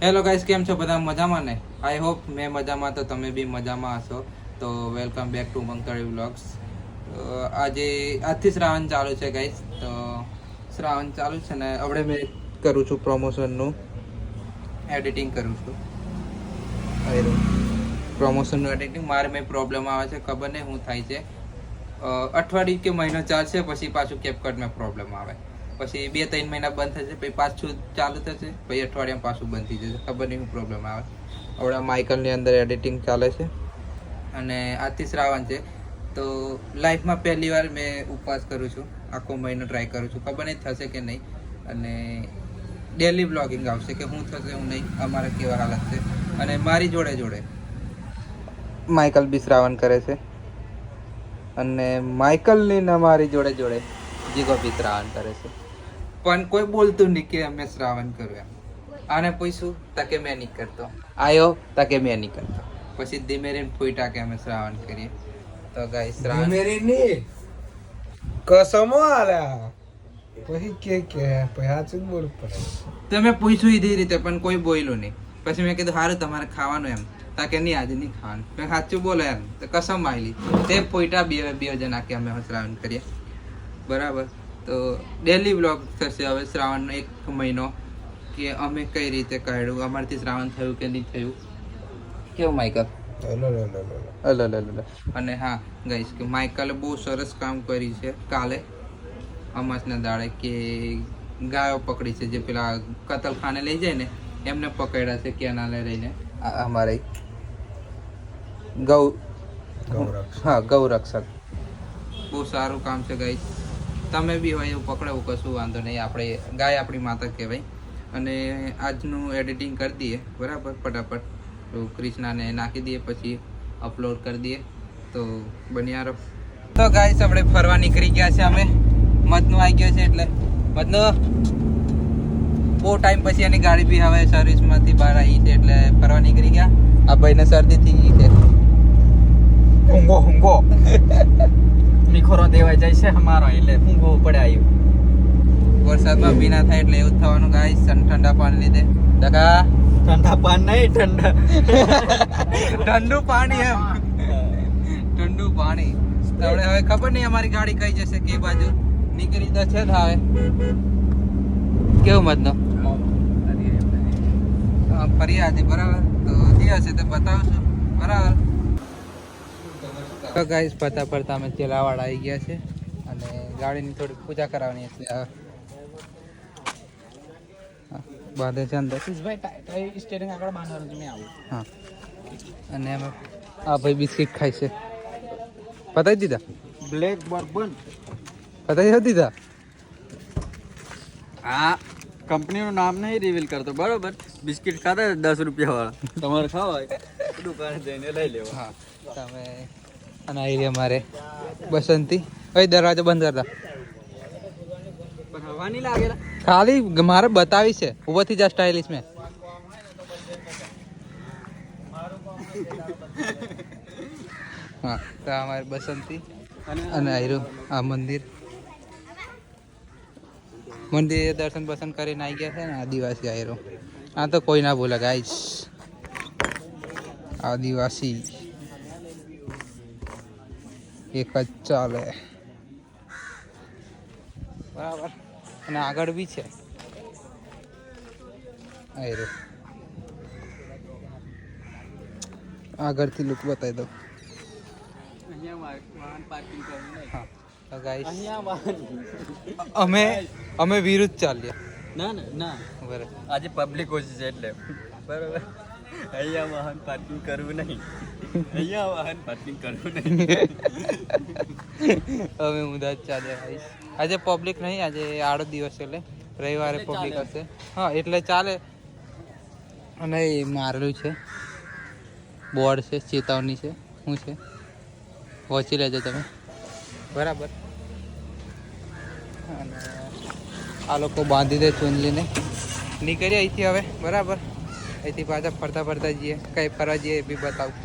Hello guys, કેમ છો બધા? મજામાં ને? આઈ હોપ મેં મજામાં, તો તમે બી મજામાં હશો. તો વેલકમ બેક ટુ મંગતાળી વ્લોગ્સ. આજથી શ્રાવણ ચાલુ છે ગાઈસ. તો શ્રાવણ ચાલુ છે ને હવે મેં કરું છું પ્રમોશનનું એડિટિંગ કરું છું. પ્રમોશનનું એડિટિંગ મારે મેં પ્રોબ્લેમ આવે છે, ખબર નહીં શું થાય છે. અઠવાડિયું કે મહિનો ચાલશે, પછી પાછું કેપકટમાં પ્રોબ્લેમ આવે, પછી 2-3 મહિના બંધ થશે, પછી પાછું ચાલુ થશે, પછી અઠવાડિયામાં પાછું બંધ થઈ જશે. ખબર નહીં શું પ્રોબ્લેમ આવે. હમણાં માઇકલની અંદર એડિટિંગ ચાલે છે અને આજથી શ્રાવણ છે. તો લાઈફમાં પહેલી વાર મેં ઉપવાસ કરું છું. આખો મહિનો ટ્રાય કરું છું, ખબર નહીં થશે કે નહીં. અને ડેલી બ્લોગિંગ આવશે કે શું થશે શું નહીં, અમારે કેવા હાલત છે. અને મારી જોડે જોડે માઇકલ બી શ્રાવણ કરે છે, અને માઇકલની ને મારી જોડે જોડે જીગો બી શ્રાવણ કરે છે. પણ કોઈ બોલતું નહીં કે અમે શ્રાવણ કર્યું એમ. આને પૂછ્યું તકે મેં નહીં કરતો, આયો તકે મેં નહીં કરતો, પછી ધીમે રહીને ફૂટા કે અમે શ્રાવણ કરીએ. તો ગાઈસ શ્રાવણ મેરીની કસમો આલ્યા પછી કે સાચું બોલ પડે. તમે પૂછ્યું એ રીતે, પણ કોઈ બોલ્યું નહીં. પછી મેં કીધું સારું તમારે ખાવાનું એમ, તાકે નહીં આજે નહીં ખાવાનું. મેં સાચું બોલે એમ તો કસમ આવેલી તે ફૂટા બે જણા કે અમે શ્રાવણ કરીએ, બરાબર. તો ડેલી વ્લોગ થશે હવે શ્રાવણનો 1 મહિનો, કે અમે કઈ રીતે કાઢ્યું, અમારથી શ્રાવણ થયું કે નહીં થયું. કેવું માઇકલ? અને હા ગાઈસ, કે માઇકલે બહુ સરસ કામ કર્યું છે. કાલે અમાસના દાડે કે ગાયો પકડી છે, જે પેલા કતલખાને લઈ જાય ને એમને પકડ્યા છે કેનાલે રહીને. અમારે ગૌરક્ષક બહુ સારું કામ છે ગાઈસ. તમે બી હોય એવું પકડાવું, કશું વાંધો નહીં. આપણે ગાય આપણી માતા કહેવાય. અને આજનું એડિટિંગ કરી દઈએ બરાબર ફટાફટ. તો ક્રિષ્નાને નાખી દઈએ, પછી અપલોડ કરી દઈએ. તો બન્યા રહો. તો ગાઈસ આપણે ફરવા નીકળી ગયા છે. અમે મધનું આવી ગયો છે, એટલે મધનું બહુ ટાઈમ પછી એની ગાડી બી હવે સર્વિસમાંથી બહાર આવી છે, એટલે ફરવા નીકળી ગયા. આ ભાઈને શરદી થઈ ગઈ છે. ઊંઘો નિખોરો દેવાઈ જાય છે અમારો, એટલે ઊંઘવું પડે. આવ્યું વરસાદમાં ભીના થાય એટલે એવું જ થવાનું ગાઈસ. ઠંડા પાણી લીધે દગા ઠંડા પાણી નહીં, ઠંડુ પાણી એમ, ઠંડુ પાણી. આપણે હવે ખબર નહીં અમારી ગાડી કઈ જશે, કે બાજુ નીકળી તો છે. હવે કેવું મતનો ફરિયાદ બરાબર. તો જે હશે તે બતાવશું બરાબર. તો ગાઈસ ફરતા અમે ચેલાવાડ આવી ગયા છે, અને ગાડીની થોડી પૂજા કરાવવાની છે. બાંધે છે અંદર. સ્ટેરિંગ આગળ બાંધવાનું મેં આવું. હા, અને અમે આ ભાઈ બિસ્કિટ ખાય છે. પતાવી દીધા? બ્લેક બર્બન પતાવી દીધા. હા, કંપનીનું નામ નહીં રિવીલ કરતો, બરોબર. બિસ્કિટ ખાતા 10 રૂપિયા વાળા, તમારે ખાવા હોય દુકાને જઈને લઈ લેવા. હા, તમે અને આવી રહ્યા મારે બસંતી. હવે દરવાજો બંધ કરતા. પણ હવા નહીં લાગેલા, ખાલી મારે બતાવી છે. ઉભોથી જા સ્ટાઇલિશ મેં. હા, તો અમારે બસંતી અને આયરું આ મંદિર દર્શન બસન કરીને આવી ગયા છે ને. આદિવાસી આયરો, આ તો કોઈ ના બોલે ગાઈસ. આદિવાસી એક જ ચાલે બરાબર. અને આગળ બી છે આયરો. આગળથી લુક બતાવી દઉં. અહીંયા વાહન પાર્કિંગ કરવું નહીં. હા, તો ગાઈસ અહીંયા વાહન અમે વિરુદ્ધ ચાલીએ. ના બરાબર. આજે પબ્લિક ઓછી છે એટલે, બરોબર. અહીંયા વાહન પાર્કિંગ કરવું નહીં, અહીંયા વાહન પાર્કિંગ કરવું નહીં. અમે ઊંધા જ ચાલે ગાઈસ. આજે પબ્લિક નહીં, આજે આડો દિવસ છે, એટલે રવિવારે પબ્લિક હશે. હા, એટલે ચાલે. અને એ મારેલું છે, બોર્ડ છે, ચેતવણી છે. શું છે વાંચી લેજો તમે બરાબર. અને આ લોકો બાંધી દે ચૂંદલીને. નીકળીએ અહીંથી હવે બરાબર. અહીંથી પાછા ફરતા જઈએ, કંઈ ફરવા જઈએ એ બી બતાવું.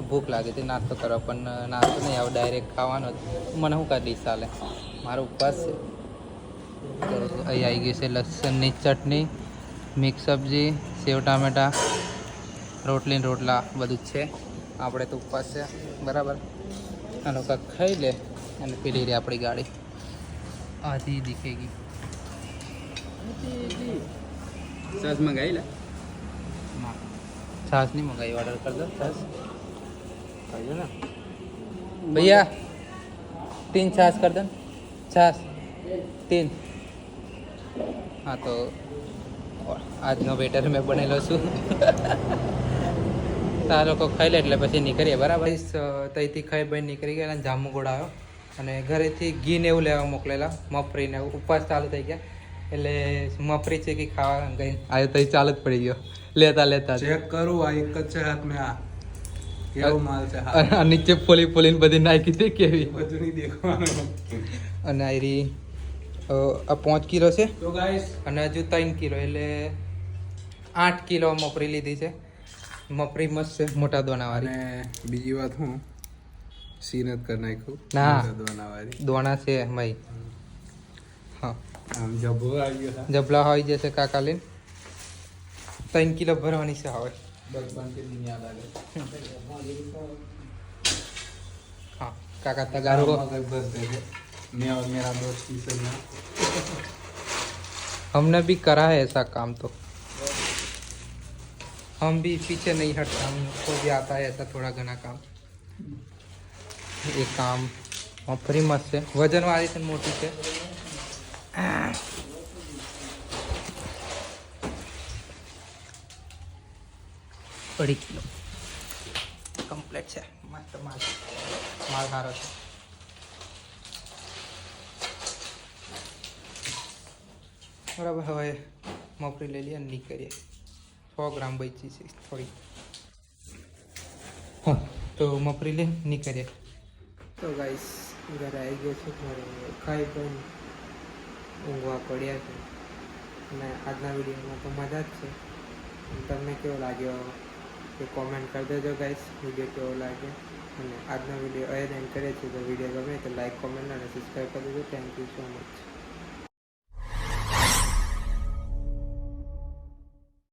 ભૂખ લાગે છે નાસ્તો કરવા, પણ નાસ્તો નહીં, આવો ડાયરેક્ટ ખાવાનો જ. મને શું કરી દઈશ ચાલે, મારો ઉપવાસ છે. તો અહીં આવી ગઈ છે લસણની ચટણી, મિક્સ સબ્જી, સેવ ટામેટા, રોટલી ને રોટલા બધું જ છે. આપણે તો ઉપવાસ છે બરાબર. આ લોકો ખાઈ લે અને પેલી રહી આપણી ગાડી આધી દીખેગી. સસ મંગાવી લે. છાશ નહીં મંગાવી, ઓર્ડર कर दो छाछ खाइए ना भैया 3 छाछ कर दो छाछ 3. हाँ तो આજનો બેટર મેં બનેલો છું. તો આ લોકો ખાઈ લે એટલે પછી નીકળીએ બરાબર. ત્યાંથી ખાઈ ભાઈ નીકળી ગયા અને જામુગોળ આવ્યો અને ઘરેથી ઘી ને એવું લેવા મોકલેલા, મફરી ને ઉપવાસ ચાલુ થઈ ગયા એટલે મફરી છે કે ખાવા ગઈ આવ્યો તો ચાલુ જ પડી ગયો લેતા લેતા. ચેક કરું આ એક જ છે હાથમાં. આ કેવો માલ છે આ નીચે ફોલી ફોલીને બધી નાખી દે કેવી. બધું નહીં દેખવાનું. અને આ રી આ 5 કિલો છે તો ગાઈસ અને હજુ 3 કિલો એટલે 8 કિલો મફરી લીધી છે. મફરી મસ્ત છે મોટા દોણાવાળી. અને બીજી વાત હું સીન જ કરી નાખ્યું. ના. દોનાવાળી દોણા છે ભાઈ. હા આમ જબો આવી ગયો છે. જબલા હોય જશે કાકા લઈને 3 કિલો ભરવાની છે હવે. બચપન કે दिन याद आ गए. हाँ काका तगारो बस दे दे. मैं और मेरा दोस्त की सही. हमने भी करा है ऐसा काम तो हम भी पीछे नहीं हटता, हमको भी आता है ऐसा थोड़ा घना काम. एक काम मफरी मस्त છે, વજન વાળી છે, મોટી છે. અઢી કિલો કમ્પ્લીટ છે. મસ્ત માલ સારો છે. બરાબર હવે મફરી લઈ લઈએ અને નીકળીએ. 100 ગ્રામ બચી છે થોડી. હા તો મફરી લઈને નીકળીએ. તો ગાઈસ ઘરે આવી ગયો છું. ઘરે ખાઈ પણ ઊંઘવા પડ્યા છે અને આજના વિડીયોમાં તો મજા જ છે. તમને કેવો લાગ્યો એ કોમેન્ટ કરી દેજો ગાઈસ, વિડીયો કેવો લાગ્યો. અને આજનો વિડીયો અહીં એન્ડ કરીએ છીએ. તો વિડીયો ગમે તો લાઈક, કોમેન્ટ અને સબસ્ક્રાઈબ કરી દેજો. Thank you so much.